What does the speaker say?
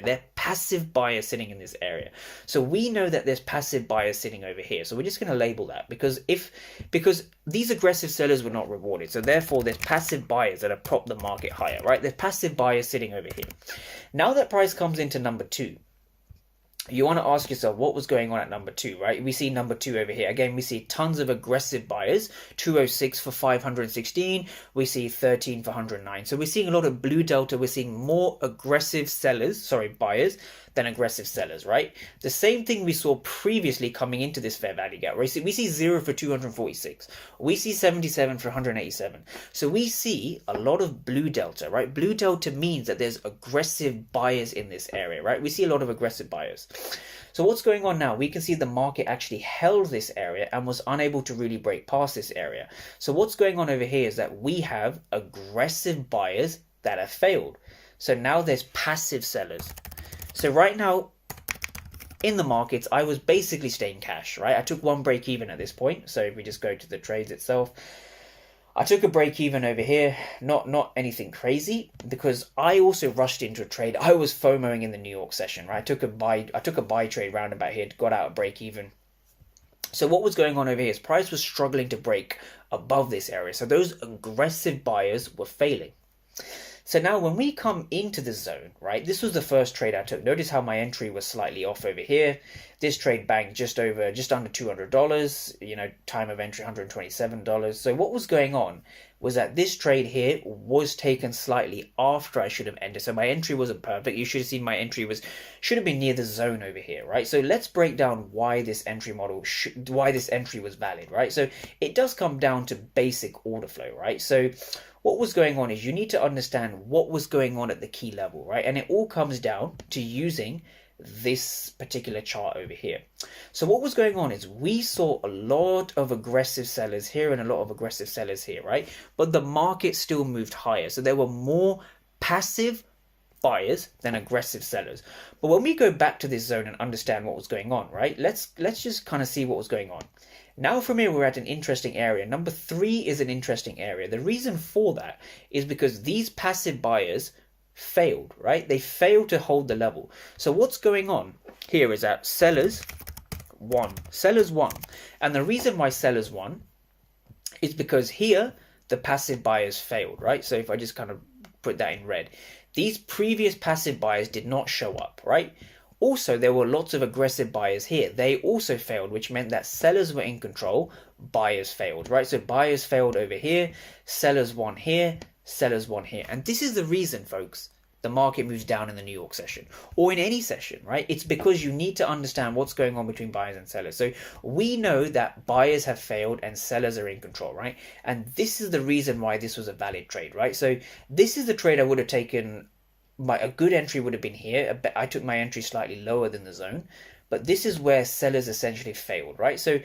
area. They're passive buyers sitting in this area. So we know that there's passive buyers sitting over here. So we're just going to label that because these aggressive sellers were not rewarded. So therefore there's passive buyers that have propped the market higher, right? There's passive buyers sitting over here. Now that price comes into number 2. You want to ask yourself what was going on at number 2, right? We see number 2 over here. Again, we see tons of aggressive buyers, 206 for 516. We see 13 for 109. So we're seeing a lot of blue delta. We're seeing more aggressive buyers than aggressive sellers, right? The same thing we saw previously coming into this fair value gap, right? We see 0 for 246. We see 77 for 187. So we see a lot of blue delta, right? Blue delta means that there's aggressive buyers in this area, right? We see a lot of aggressive buyers. So what's going on now? We can see the market actually held this area and was unable to really break past this area. So what's going on over here is that we have aggressive buyers that have failed. So now there's passive sellers. So right now in the markets, I was basically staying cash, right? I took one break even at this point. So if we just go to the trades itself, I took a break even over here, not anything crazy, because I also rushed into a trade. I was FOMOing in the New York session, right? I took a buy trade round about here, got out a break even. So what was going on over here is price was struggling to break above this area. So those aggressive buyers were failing. So now when we come into the zone, right, this was the first trade I took. Notice how my entry was slightly off over here. This trade banked just under $200, you know, time of entry $127. So what was going on was that this trade here was taken slightly after I should have ended. So my entry wasn't perfect. You should have seen my entry should have been near the zone over here, right? So let's break down why this entry was valid, right? So it does come down to basic order flow, right? So what was going on is you need to understand what was going on at the key level, right? And it all comes down to using this particular chart over here. So what was going on is we saw a lot of aggressive sellers here and a lot of aggressive sellers here, right? But the market still moved higher. So there were more passive buyers than aggressive sellers. But when we go back to this zone and understand what was going on, right? Let's just kind of see what was going on. Now from here, we're at an interesting area. Number 3 is an interesting area. The reason for that is because these passive buyers failed, right? They failed to hold the level. So what's going on here is that sellers won. And the reason why sellers won is because here the passive buyers failed, right? So if I just kind of put that in red, these previous passive buyers did not show up, right? Also, there were lots of aggressive buyers here. They also failed, which meant that sellers were in control, buyers failed, right? So buyers failed over here, sellers won here, sellers won here. And this is the reason, folks, the market moves down in the New York session or in any session, right? It's because you need to understand what's going on between buyers and sellers. So we know that buyers have failed and sellers are in control, right? And this is the reason why this was a valid trade, right? So this is the trade I would have taken. A good entry would have been here. I took my entry slightly lower than the zone, but this is where sellers essentially failed, right? So